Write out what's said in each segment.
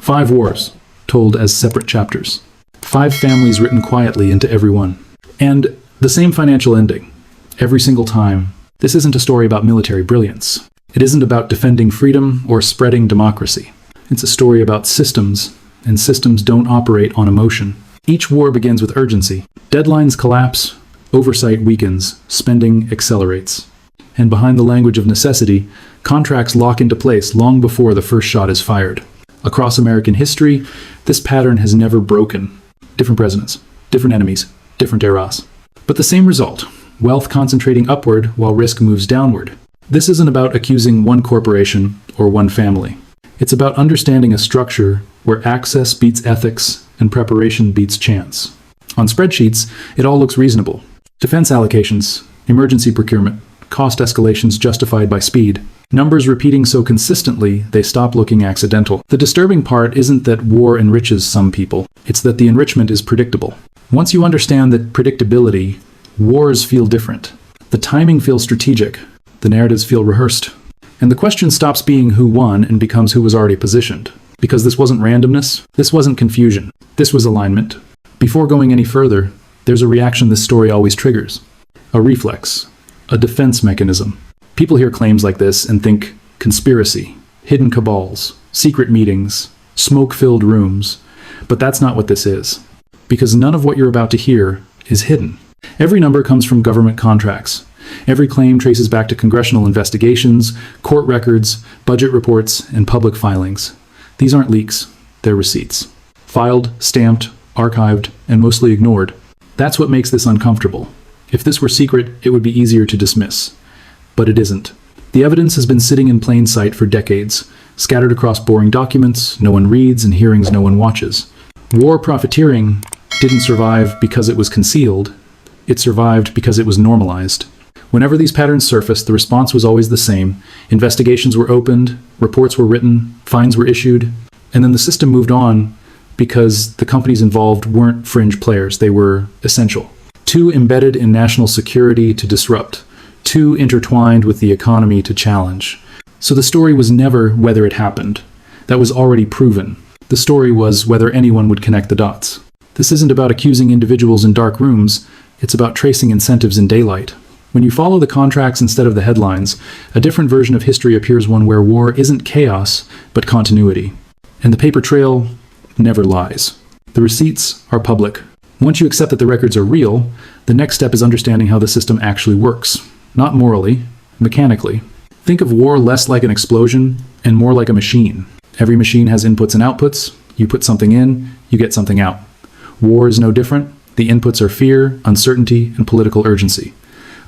5 wars, told as separate chapters. 5 families written quietly into every one. And the same financial ending, every single time. This isn't a story about military brilliance. It isn't about defending freedom or spreading democracy. It's a story about systems, and systems don't operate on emotion. Each war begins with urgency. Deadlines collapse, oversight weakens, spending accelerates. And behind the language of necessity, contracts lock into place long before the first shot is fired. Across American history, this pattern has never broken. Different presidents, different enemies, different eras. But the same result, wealth concentrating upward while risk moves downward. This isn't about accusing one corporation or one family. It's about understanding a structure where access beats ethics and preparation beats chance. On spreadsheets, it all looks reasonable. Defense allocations, emergency procurement, cost escalations justified by speed. Numbers repeating so consistently, they stop looking accidental. The disturbing part isn't that war enriches some people. It's that the enrichment is predictable. Once you understand that predictability, wars feel different. The timing feels strategic. The narratives feel rehearsed. And the question stops being who won and becomes who was already positioned. Because this wasn't randomness, this wasn't confusion, this was alignment. Before going any further, there's a reaction this story always triggers. A reflex, a defense mechanism. People hear claims like this and think conspiracy, hidden cabals, secret meetings, smoke-filled rooms. But that's not what this is. Because none of what you're about to hear is hidden. Every number comes from government contracts. Every claim traces back to congressional investigations, court records, budget reports, and public filings. These aren't leaks, they're receipts. Filed, stamped, archived, and mostly ignored. That's what makes this uncomfortable. If this were secret, it would be easier to dismiss. But it isn't. The evidence has been sitting in plain sight for decades, scattered across boring documents no one reads and hearings no one watches. War profiteering didn't survive because it was concealed. It survived because it was normalized. Whenever these patterns surfaced, the response was always the same. Investigations were opened, reports were written, fines were issued, and then the system moved on because the companies involved weren't fringe players, they were essential. Too embedded in national security to disrupt, too intertwined with the economy to challenge. So the story was never whether it happened. That was already proven. The story was whether anyone would connect the dots. This isn't about accusing individuals in dark rooms, it's about tracing incentives in daylight. When you follow the contracts instead of the headlines, a different version of history appears, one where war isn't chaos, but continuity. And the paper trail never lies. The receipts are public. Once you accept that the records are real, the next step is understanding how the system actually works. Not morally, mechanically. Think of war less like an explosion and more like a machine. Every machine has inputs and outputs. You put something in, you get something out. War is no different. The inputs are fear, uncertainty, and political urgency.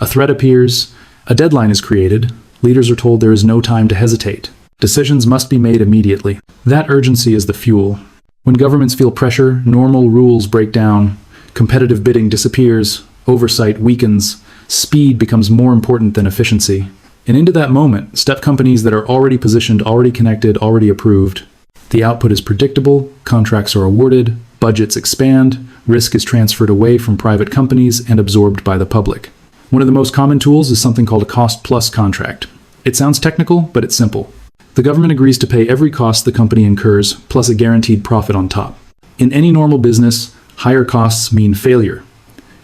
A threat appears, a deadline is created, leaders are told there is no time to hesitate. Decisions must be made immediately. That urgency is the fuel. When governments feel pressure, normal rules break down, competitive bidding disappears, oversight weakens, speed becomes more important than efficiency. And into that moment step companies that are already positioned, already connected, already approved. The output is predictable, contracts are awarded, budgets expand, risk is transferred away from private companies and absorbed by the public. One of the most common tools is something called a cost-plus contract. It sounds technical, but it's simple. The government agrees to pay every cost the company incurs, plus a guaranteed profit on top. In any normal business, higher costs mean failure.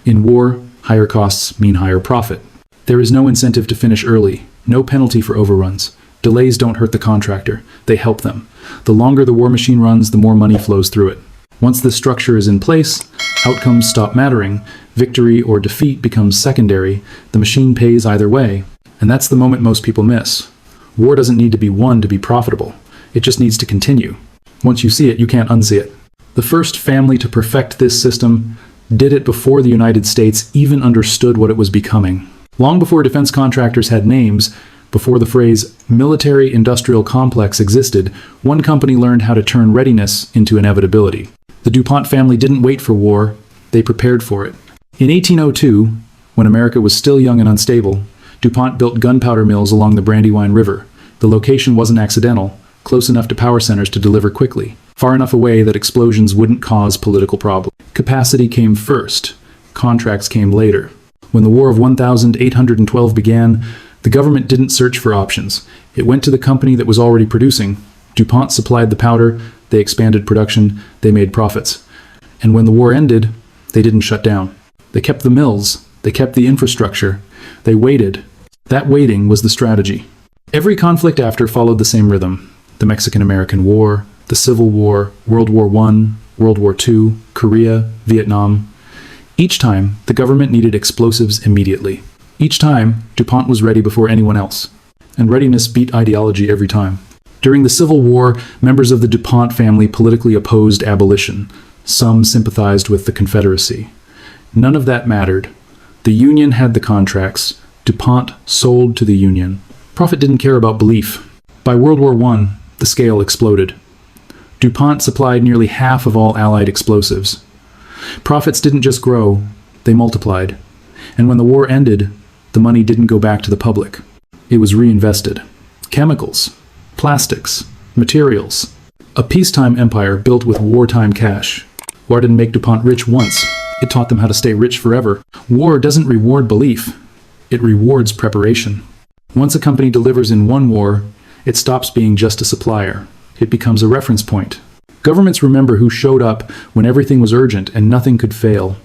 In war, higher costs mean higher profit. There is no incentive to finish early, no penalty for overruns. Delays don't hurt the contractor, they help them. The longer the war machine runs, the more money flows through it. Once this structure is in place, outcomes stop mattering, victory or defeat becomes secondary, the machine pays either way, and that's the moment most people miss. War doesn't need to be won to be profitable, it just needs to continue. Once you see it, you can't unsee it. The first family to perfect this system did it before the United States even understood what it was becoming. Long before defense contractors had names, before the phrase military-industrial complex existed, one company learned how to turn readiness into inevitability. The DuPont family didn't wait for war, they prepared for it. In 1802, when America was still young and unstable, DuPont built gunpowder mills along the Brandywine River. The location wasn't accidental, close enough to power centers to deliver quickly, far enough away that explosions wouldn't cause political problems. Capacity came first, contracts came later. When the War of 1812 began, the government didn't search for options. It went to the company that was already producing. DuPont supplied the powder, they expanded production, they made profits. And when the war ended, they didn't shut down. They kept the mills, they kept the infrastructure, they waited. That waiting was the strategy. Every conflict after followed the same rhythm. The Mexican-American War, the Civil War, World War I, World War II, Korea, Vietnam. Each time, the government needed explosives immediately. Each time, DuPont was ready before anyone else. And readiness beat ideology every time. During the Civil War, members of the DuPont family politically opposed abolition. Some sympathized with the Confederacy. None of that mattered. The Union had the contracts. DuPont sold to the Union. Profit didn't care about belief. By World War I, the scale exploded. DuPont supplied nearly half of all Allied explosives. Profits didn't just grow, they multiplied. And when the war ended, the money didn't go back to the public. It was reinvested. Chemicals, plastics, materials. A peacetime empire built with wartime cash. War didn't make DuPont rich once. It taught them how to stay rich forever. War doesn't reward belief. It rewards preparation. Once a company delivers in one war, it stops being just a supplier. It becomes a reference point. Governments remember who showed up when everything was urgent and nothing could fail.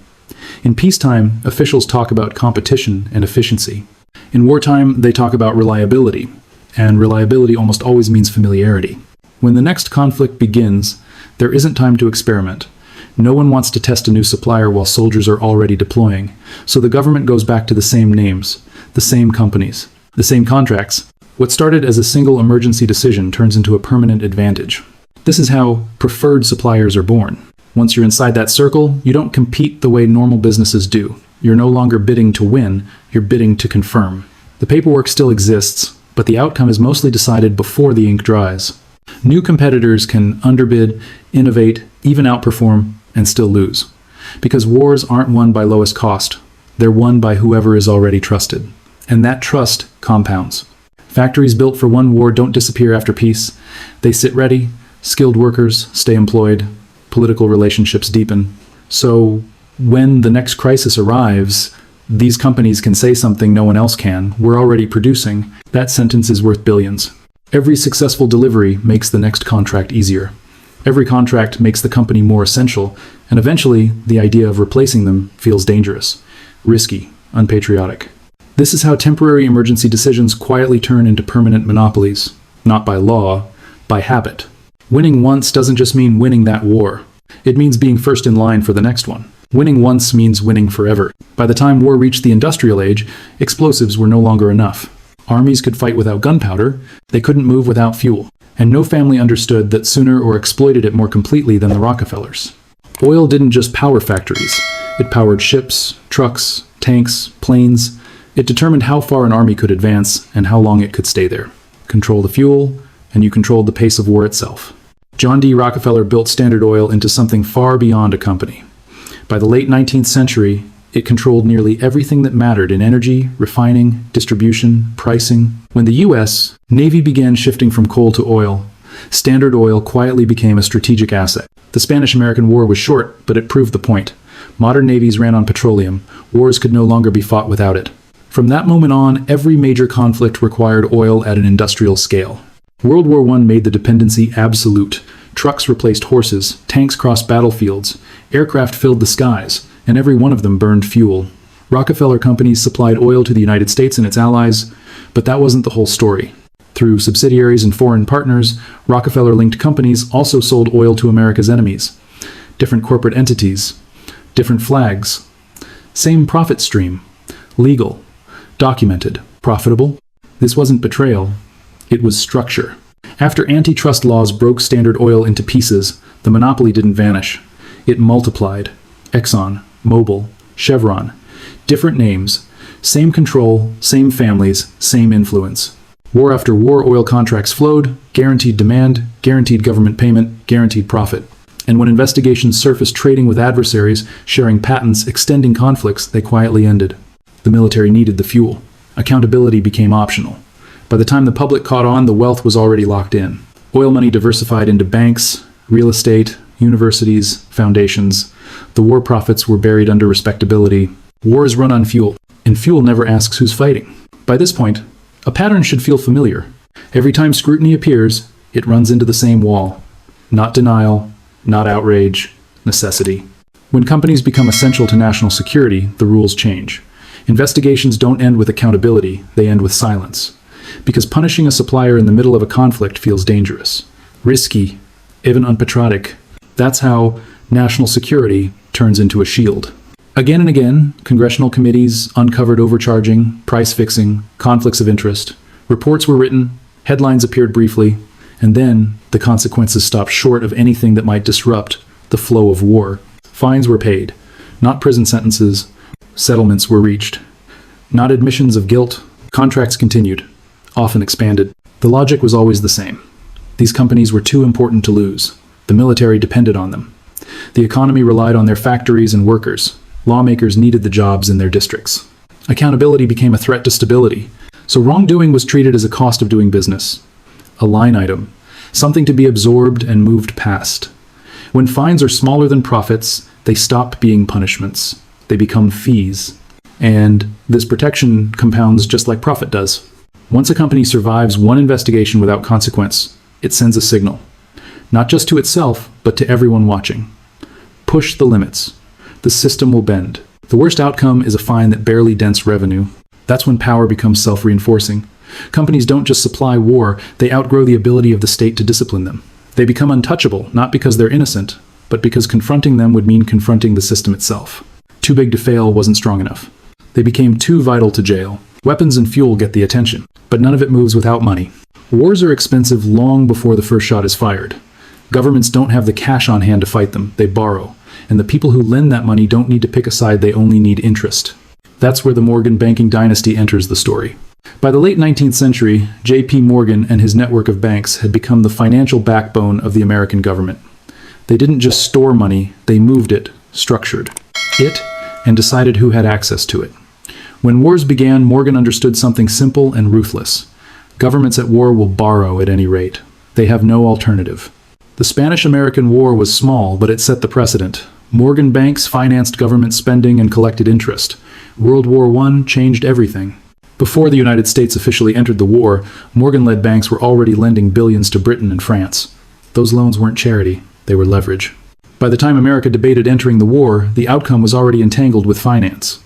In peacetime, officials talk about competition and efficiency. In wartime, they talk about reliability, and reliability almost always means familiarity. When the next conflict begins, there isn't time to experiment. No one wants to test a new supplier while soldiers are already deploying, so the government goes back to the same names, the same companies, the same contracts. What started as a single emergency decision turns into a permanent advantage. This is how preferred suppliers are born. Once you're inside that circle, you don't compete the way normal businesses do. You're no longer bidding to win, you're bidding to confirm. The paperwork still exists, but the outcome is mostly decided before the ink dries. New competitors can underbid, innovate, even outperform, and still lose. Because wars aren't won by lowest cost. They're won by whoever is already trusted. And that trust compounds. Factories built for one war don't disappear after peace. They sit ready, skilled workers stay employed, political relationships deepen. So when the next crisis arrives, these companies can say something no one else can. We're already producing. That sentence is worth billions. Every successful delivery makes the next contract easier. Every contract makes the company more essential, and eventually the idea of replacing them feels dangerous, risky, unpatriotic. This is how temporary emergency decisions quietly turn into permanent monopolies, not by law, by habit. Winning once doesn't just mean winning that war. It means being first in line for the next one. Winning once means winning forever. By the time war reached the industrial age, explosives were no longer enough. Armies could fight without gunpowder, they couldn't move without fuel. And no family understood that sooner or exploited it more completely than the Rockefellers. Oil didn't just power factories. It powered ships, trucks, tanks, planes. It determined how far an army could advance and how long it could stay there. Control the fuel, and you controlled the pace of war itself. John D. Rockefeller built Standard Oil into something far beyond a company. By the late 19th century, it controlled nearly everything that mattered in energy, refining, distribution, pricing. When the U.S. Navy began shifting from coal to oil, Standard Oil quietly became a strategic asset. The Spanish-American War was short, but it proved the point. Modern navies ran on petroleum. Wars could no longer be fought without it. From that moment on, every major conflict required oil at an industrial scale. World War I made the dependency absolute. Trucks replaced horses, tanks crossed battlefields, aircraft filled the skies, and every one of them burned fuel. Rockefeller companies supplied oil to the United States and its allies, but that wasn't the whole story. Through subsidiaries and foreign partners, Rockefeller-linked companies also sold oil to America's enemies. Different corporate entities, different flags, same profit stream, legal, documented, profitable. This wasn't betrayal, it was structure. After antitrust laws broke Standard Oil into pieces, the monopoly didn't vanish. It multiplied. Exxon, Mobil, Chevron. Different names. Same control, same families, same influence. War after war, oil contracts flowed, guaranteed demand, guaranteed government payment, guaranteed profit. And when investigations surfaced trading with adversaries, sharing patents, extending conflicts, they quietly ended. The military needed the fuel. Accountability became optional. By the time the public caught on, the wealth was already locked in. Oil money diversified into banks, real estate, universities, foundations. The war profits were buried under respectability. Wars run on fuel, and fuel never asks who's fighting. By this point, a pattern should feel familiar. Every time scrutiny appears, it runs into the same wall. Not denial, not outrage, necessity. When companies become essential to national security, the rules change. Investigations don't end with accountability, they end with silence. Because punishing a supplier in the middle of a conflict feels dangerous, risky, even unpatriotic. That's how national security turns into a shield. Again and again, congressional committees uncovered overcharging, price fixing, conflicts of interest. Reports were written, headlines appeared briefly, and then the consequences stopped short of anything that might disrupt the flow of war. Fines were paid, not prison sentences. Settlements were reached, not admissions of guilt. Contracts continued, often expanded. The logic was always the same. These companies were too important to lose. The military depended on them. The economy relied on their factories and workers. Lawmakers needed the jobs in their districts. Accountability became a threat to stability, so wrongdoing was treated as a cost of doing business, a line item, something to be absorbed and moved past. When fines are smaller than profits, they stop being punishments. They become fees. And this protection compounds just like profit does. Once a company survives one investigation without consequence, it sends a signal, not just to itself, but to everyone watching. Push the limits. The system will bend. The worst outcome is a fine that barely dents revenue. That's when power becomes self-reinforcing. Companies don't just supply war, they outgrow the ability of the state to discipline them. They become untouchable, not because they're innocent, but because confronting them would mean confronting the system itself. Too big to fail wasn't strong enough. They became too vital to jail. Weapons and fuel get the attention, but none of it moves without money. Wars are expensive long before the first shot is fired. Governments don't have the cash on hand to fight them, they borrow. And the people who lend that money don't need to pick a side, they only need interest. That's where the Morgan banking dynasty enters the story. By the late 19th century, J.P. Morgan and his network of banks had become the financial backbone of the American government. They didn't just store money, they moved it, structured it, and decided who had access to it. When wars began, Morgan understood something simple and ruthless. Governments at war will borrow at any rate. They have no alternative. The Spanish-American War was small, but it set the precedent. Morgan banks financed government spending and collected interest. World War I changed everything. Before the United States officially entered the war, Morgan-led banks were already lending billions to Britain and France. Those loans weren't charity, they were leverage. By the time America debated entering the war, the outcome was already entangled with finance.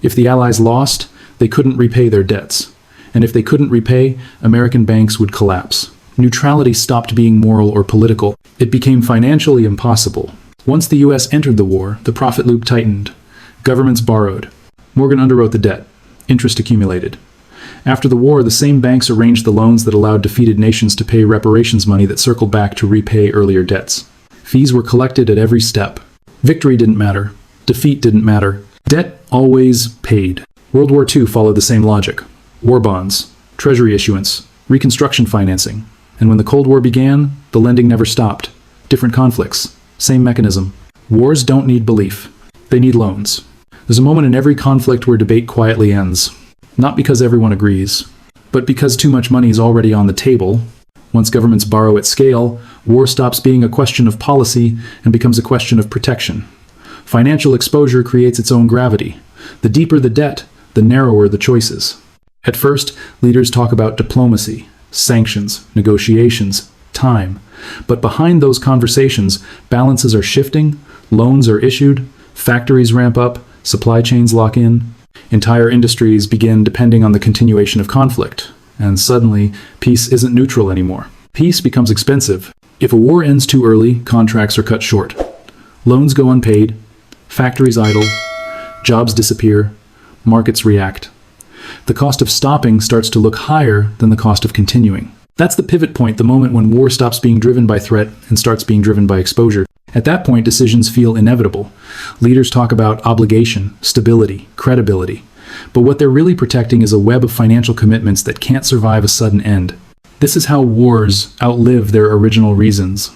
If the Allies lost, they couldn't repay their debts. And if they couldn't repay, American banks would collapse. Neutrality stopped being moral or political. It became financially impossible. Once the U.S. entered the war, the profit loop tightened. Governments borrowed. Morgan underwrote the debt. Interest accumulated. After the war, the same banks arranged the loans that allowed defeated nations to pay reparations money that circled back to repay earlier debts. Fees were collected at every step. Victory didn't matter. Defeat didn't matter. Debt always paid. World War II followed the same logic. War bonds, treasury issuance, reconstruction financing. And when the Cold War began, the lending never stopped. Different conflicts, same mechanism. Wars don't need belief. They need loans. There's a moment in every conflict where debate quietly ends. Not because everyone agrees, but because too much money is already on the table. Once governments borrow at scale, war stops being a question of policy and becomes a question of protection. Financial exposure creates its own gravity. The deeper the debt, the narrower the choices. At first, leaders talk about diplomacy, sanctions, negotiations, time. But behind those conversations, balances are shifting, loans are issued, factories ramp up, supply chains lock in. Entire industries begin depending on the continuation of conflict. And suddenly, peace isn't neutral anymore. Peace becomes expensive. If a war ends too early, contracts are cut short. Loans go unpaid, factories idle, jobs disappear, markets react. The cost of stopping starts to look higher than the cost of continuing. That's the pivot point, the moment when war stops being driven by threat and starts being driven by exposure. At that point, decisions feel inevitable. Leaders talk about obligation, stability, credibility. But what they're really protecting is a web of financial commitments that can't survive a sudden end. This is how wars outlive their original reasons.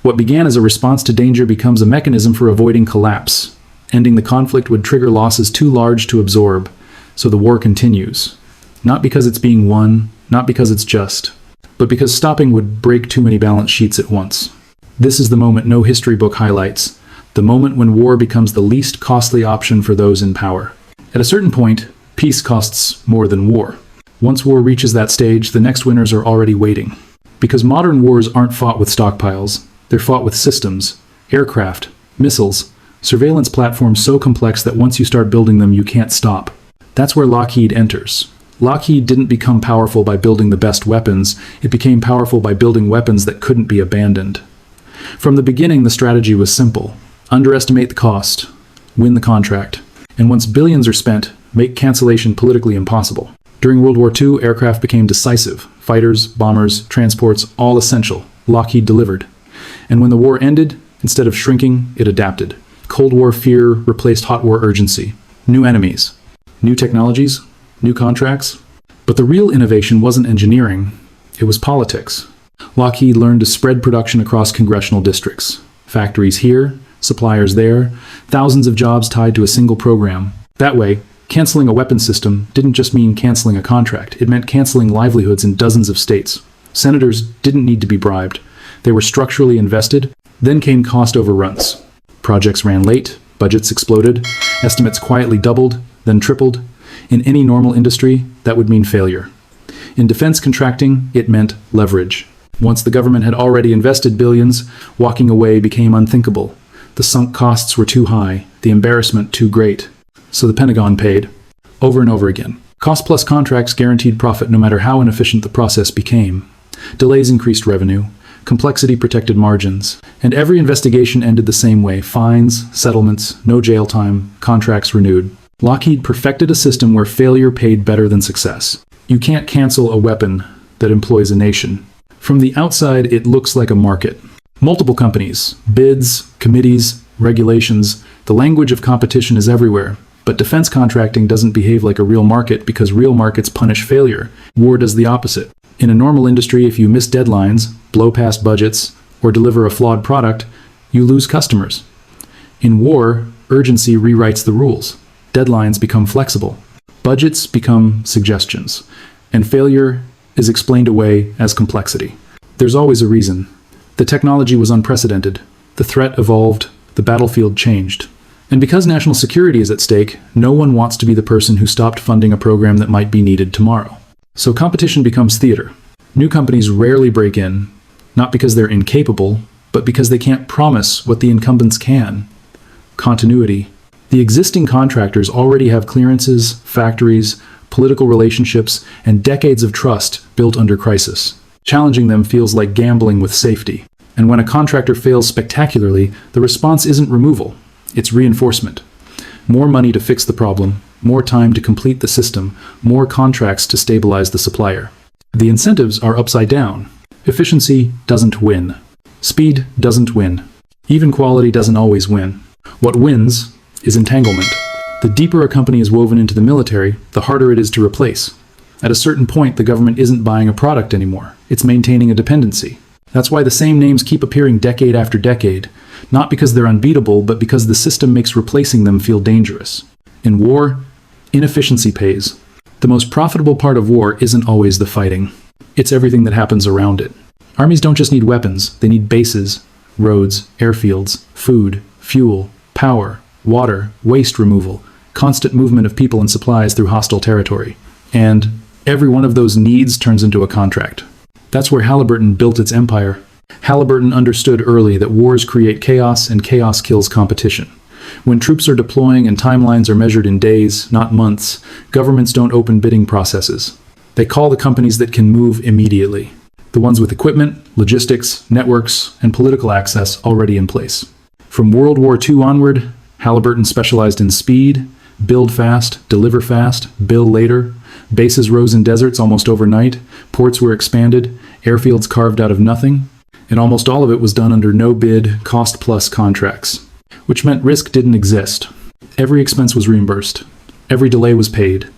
What began as a response to danger becomes a mechanism for avoiding collapse. Ending the conflict would trigger losses too large to absorb, so the war continues. Not because it's being won, not because it's just, but because stopping would break too many balance sheets at once. This is the moment no history book highlights, the moment when war becomes the least costly option for those in power. At a certain point, peace costs more than war. Once war reaches that stage, the next winners are already waiting. Because modern wars aren't fought with stockpiles, They're fought with systems, aircraft, missiles, surveillance platforms so complex that once you start building them, you can't stop. That's where Lockheed enters. Lockheed didn't become powerful by building the best weapons, it became powerful by building weapons that couldn't be abandoned. From the beginning, the strategy was simple. Underestimate the cost, win the contract, and once billions are spent, make cancellation politically impossible. During World War II, aircraft became decisive. Fighters, bombers, transports, all essential. Lockheed delivered. And when the war ended, instead of shrinking, it adapted. Cold War fear replaced hot war urgency. New enemies, new technologies, new contracts. But the real innovation wasn't engineering, it was politics. Lockheed learned to spread production across congressional districts. Factories here, suppliers there, thousands of jobs tied to a single program. That way, canceling a weapons system didn't just mean canceling a contract, it meant canceling livelihoods in dozens of states. Senators didn't need to be bribed. They were structurally invested. Then came cost overruns. Projects ran late, budgets exploded, estimates quietly doubled, then tripled. In any normal industry, that would mean failure. In defense contracting, it meant leverage. Once the government had already invested billions, walking away became unthinkable. The sunk costs were too high, the embarrassment too great. So the Pentagon paid, over and over again. Cost-plus contracts guaranteed profit no matter how inefficient the process became. Delays increased revenue, complexity protected margins, and every investigation ended the same way: fines, settlements, no jail time, contracts renewed. Lockheed perfected a system where failure paid better than success. You can't cancel a weapon that employs a nation. From the outside, it looks like a market. Multiple companies, bids, committees, regulations. The language of competition is everywhere. But defense contracting doesn't behave like a real market because real markets punish failure. War does the opposite. In a normal industry, if you miss deadlines, blow past budgets, or deliver a flawed product, you lose customers. In war, urgency rewrites the rules. Deadlines become flexible. Budgets become suggestions. And failure is explained away as complexity. There's always a reason. The technology was unprecedented. The threat evolved. The battlefield changed. And because national security is at stake, no one wants to be the person who stopped funding a program that might be needed tomorrow. So competition becomes theater. New companies rarely break in, not because they're incapable, but because they can't promise what the incumbents can. Continuity. The existing contractors already have clearances, factories, political relationships, and decades of trust built under crisis. Challenging them feels like gambling with safety. And when a contractor fails spectacularly, the response isn't removal, it's reinforcement. More money to fix the problem, more time to complete the system, more contracts to stabilize the supplier. The incentives are upside down. Efficiency doesn't win. Speed doesn't win. Even quality doesn't always win. What wins is entanglement. The deeper a company is woven into the military, the harder it is to replace. At a certain point, the government isn't buying a product anymore. It's maintaining a dependency. That's why the same names keep appearing decade after decade, not because they're unbeatable, but because the system makes replacing them feel dangerous. In war, inefficiency pays. The most profitable part of war isn't always the fighting. It's everything that happens around it. Armies don't just need weapons, they need bases, roads, airfields, food, fuel, power, water, waste removal, constant movement of people and supplies through hostile territory. And every one of those needs turns into a contract. That's where Halliburton built its empire. Halliburton understood early that wars create chaos and chaos kills competition. When troops are deploying and timelines are measured in days, not months, governments don't open bidding processes. They call the companies that can move immediately. The ones with equipment, logistics, networks, and political access already in place. From World War II onward, Halliburton specialized in speed, build fast, deliver fast, bill later. Bases rose in deserts almost overnight, ports were expanded, airfields carved out of nothing, and almost all of it was done under no-bid, cost-plus contracts, which meant risk didn't exist. Every expense was reimbursed. Every delay was paid.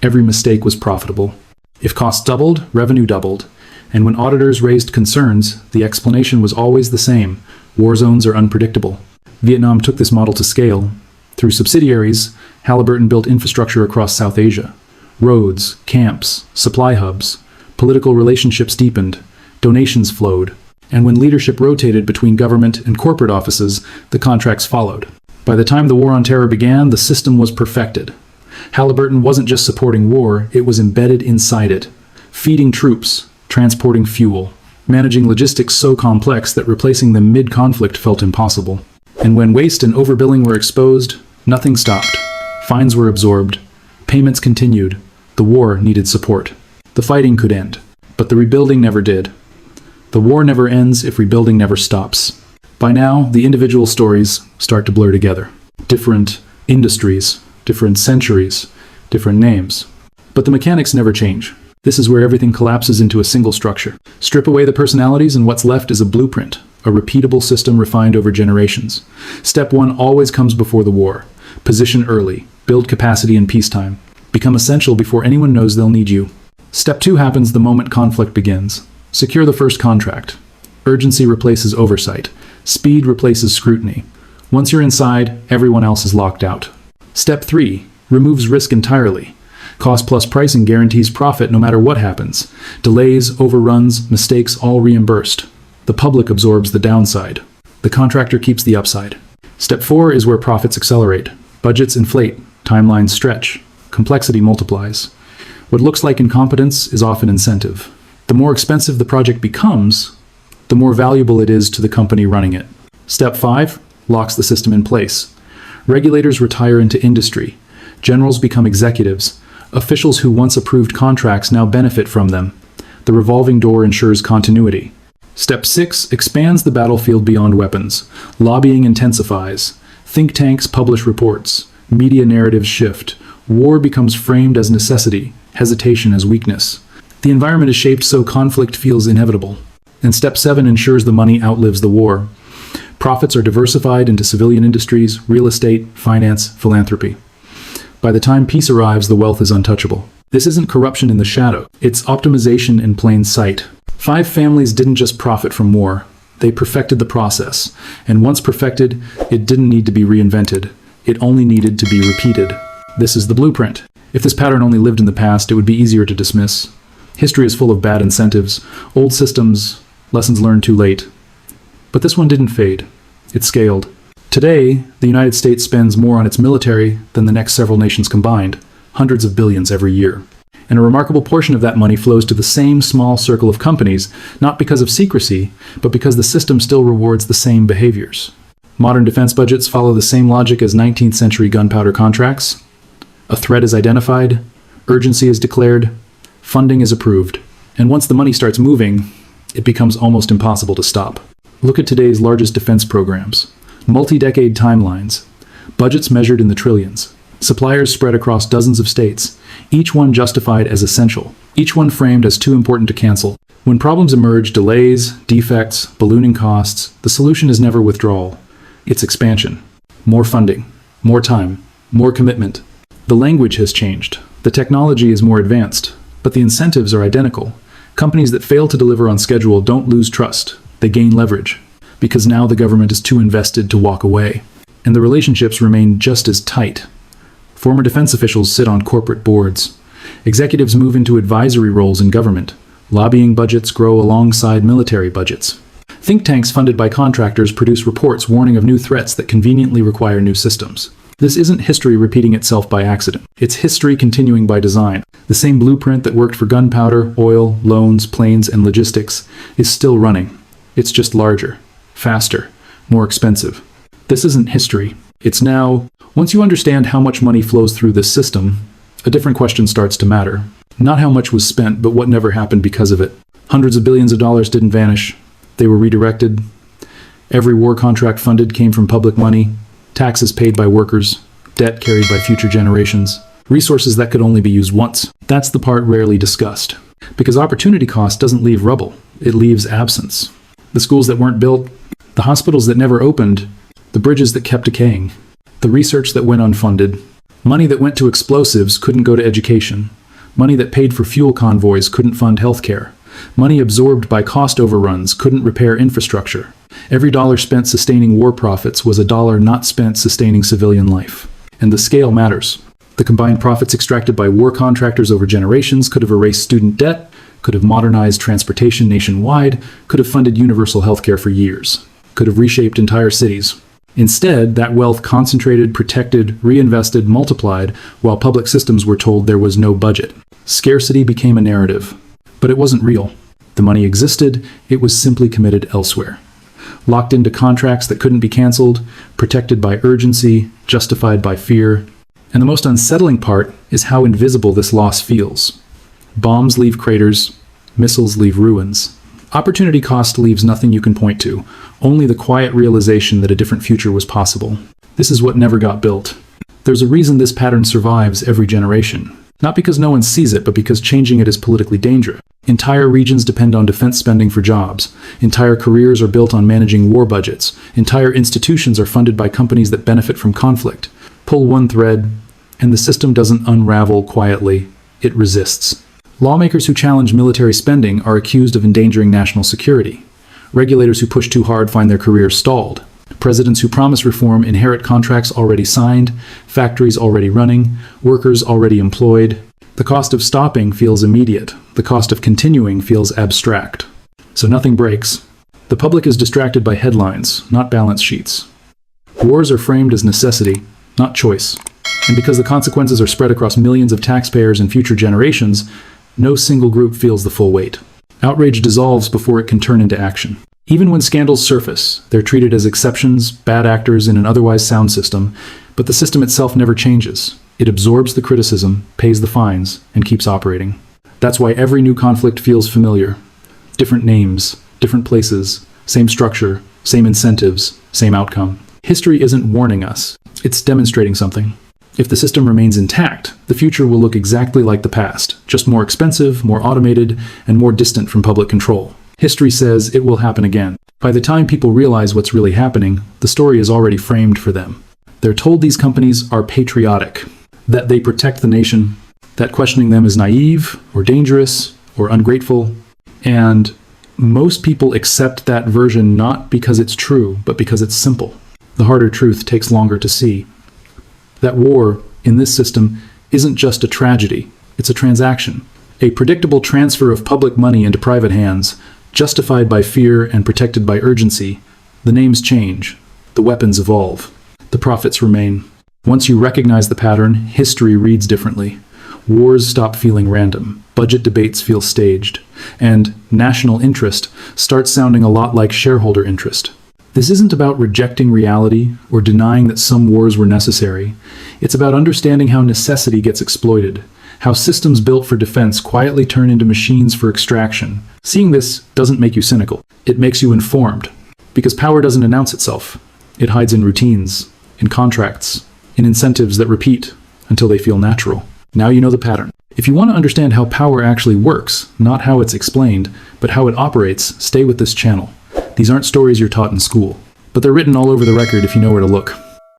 Every mistake was profitable. If costs doubled, revenue doubled. And when auditors raised concerns, the explanation was always the same: war zones are unpredictable. Vietnam took this model to scale. Through subsidiaries, Halliburton built infrastructure across South Asia. Roads, camps, supply hubs. Political relationships deepened. Donations flowed. And when leadership rotated between government and corporate offices, the contracts followed. By the time the War on Terror began, the system was perfected. Halliburton wasn't just supporting war, it was embedded inside it, feeding troops, transporting fuel, managing logistics so complex that replacing them mid-conflict felt impossible. And when waste and overbilling were exposed, nothing stopped. Fines were absorbed. Payments continued. The war needed support. The fighting could end, but the rebuilding never did. The war never ends if rebuilding never stops. By now, the individual stories start to blur together. Different industries, different centuries, different names. But the mechanics never change. This is where everything collapses into a single structure. Strip away the personalities and what's left is a blueprint, a repeatable system refined over generations. Step 1 always comes before the war. Position early. Build capacity in peacetime. Become essential before anyone knows they'll need you. Step 2 happens the moment conflict begins. Secure the first contract. Urgency replaces oversight. Speed replaces scrutiny. Once you're inside, everyone else is locked out. Step 3 removes risk entirely. Cost plus pricing guarantees profit no matter what happens. Delays, overruns, mistakes all reimbursed. The public absorbs the downside. The contractor keeps the upside. Step 4 is where profits accelerate. Budgets inflate. Timelines stretch. Complexity multiplies. What looks like incompetence is often incentive. The more expensive the project becomes, the more valuable it is to the company running it. Step 5 locks the system in place. Regulators retire into industry. Generals become executives. Officials who once approved contracts now benefit from them. The revolving door ensures continuity. Step 6 expands the battlefield beyond weapons. Lobbying intensifies. Think tanks publish reports. Media narratives shift. War becomes framed as necessity, hesitation as weakness. The environment is shaped so conflict feels inevitable. And Step 7 ensures the money outlives the war. Profits are diversified into civilian industries, real estate, finance, philanthropy. By the time peace arrives, the wealth is untouchable. This isn't corruption in the shadow. It's optimization in plain sight. 5 families didn't just profit from war. They perfected the process. And once perfected, it didn't need to be reinvented. It only needed to be repeated. This is the blueprint. If this pattern only lived in the past, it would be easier to dismiss. History is full of bad incentives, old systems, lessons learned too late. But this one didn't fade. It scaled. Today, the United States spends more on its military than the next several nations combined, hundreds of billions every year. And a remarkable portion of that money flows to the same small circle of companies, not because of secrecy, but because the system still rewards the same behaviors. Modern defense budgets follow the same logic as 19th century gunpowder contracts. A threat is identified, urgency is declared, funding is approved, and once the money starts moving, it becomes almost impossible to stop. Look at today's largest defense programs. Multi-decade timelines, budgets measured in the trillions, suppliers spread across dozens of states, each one justified as essential, each one framed as too important to cancel. When problems emerge, delays, defects, ballooning costs, the solution is never withdrawal. It's expansion. More funding, more time, more commitment. The language has changed. The technology is more advanced, but the incentives are identical. Companies that fail to deliver on schedule don't lose trust. They gain leverage. Because now the government is too invested to walk away. And the relationships remain just as tight. Former defense officials sit on corporate boards. Executives move into advisory roles in government. Lobbying budgets grow alongside military budgets. Think tanks funded by contractors produce reports warning of new threats that conveniently require new systems. This isn't history repeating itself by accident. It's history continuing by design. The same blueprint that worked for gunpowder, oil, loans, planes, and logistics is still running. It's just larger. Faster, more expensive. This isn't history. It's now. Once you understand how much money flows through this system, a different question starts to matter. Not how much was spent, but what never happened because of it. Hundreds of billions of dollars didn't vanish. They were redirected. Every war contract funded came from public money, taxes paid by workers, debt carried by future generations, resources that could only be used once. That's the part rarely discussed. Because opportunity cost doesn't leave rubble, it leaves absence. The schools that weren't built, the hospitals that never opened, the bridges that kept decaying, the research that went unfunded, money that went to explosives couldn't go to education, money that paid for fuel convoys couldn't fund healthcare, money absorbed by cost overruns couldn't repair infrastructure. Every dollar spent sustaining war profits was a dollar not spent sustaining civilian life. And the scale matters. The combined profits extracted by war contractors over generations could have erased student debt, could have modernized transportation nationwide, could have funded universal healthcare for years, could have reshaped entire cities. Instead, that wealth concentrated, protected, reinvested, multiplied, while public systems were told there was no budget. Scarcity became a narrative. But it wasn't real. The money existed, it was simply committed elsewhere. Locked into contracts that couldn't be canceled, protected by urgency, justified by fear. And the most unsettling part is how invisible this loss feels. Bombs leave craters, missiles leave ruins. Opportunity cost leaves nothing you can point to, only the quiet realization that a different future was possible. This is what never got built. There's a reason this pattern survives every generation. Not because no one sees it, but because changing it is politically dangerous. Entire regions depend on defense spending for jobs. Entire careers are built on managing war budgets. Entire institutions are funded by companies that benefit from conflict. Pull one thread, and the system doesn't unravel quietly, it resists. Lawmakers who challenge military spending are accused of endangering national security. Regulators who push too hard find their careers stalled. Presidents who promise reform inherit contracts already signed, factories already running, workers already employed. The cost of stopping feels immediate. The cost of continuing feels abstract. So nothing breaks. The public is distracted by headlines, not balance sheets. Wars are framed as necessity, not choice. And because the consequences are spread across millions of taxpayers and future generations, no single group feels the full weight. Outrage dissolves before it can turn into action. Even when scandals surface, they're treated as exceptions, bad actors in an otherwise sound system, but the system itself never changes. It absorbs the criticism, pays the fines, and keeps operating. That's why every new conflict feels familiar. Different names, different places, same structure, same incentives, same outcome. History isn't warning us, it's demonstrating something. If the system remains intact, the future will look exactly like the past, just more expensive, more automated, and more distant from public control. History says it will happen again. By the time people realize what's really happening, the story is already framed for them. They're told these companies are patriotic, that they protect the nation, that questioning them is naive, or dangerous, or ungrateful, and most people accept that version not because it's true, but because it's simple. The harder truth takes longer to see. That war, in this system, isn't just a tragedy, it's a transaction. A predictable transfer of public money into private hands, justified by fear and protected by urgency. The names change, the weapons evolve, the profits remain. Once you recognize the pattern, history reads differently. Wars stop feeling random, budget debates feel staged, and national interest starts sounding a lot like shareholder interest. This isn't about rejecting reality or denying that some wars were necessary. It's about understanding how necessity gets exploited, how systems built for defense quietly turn into machines for extraction. Seeing this doesn't make you cynical. It makes you informed. Because power doesn't announce itself. It hides in routines, in contracts, in incentives that repeat until they feel natural. Now you know the pattern. If you want to understand how power actually works, not how it's explained, but how it operates, stay with this channel. These aren't stories you're taught in school, but they're written all over the record if you know where to look.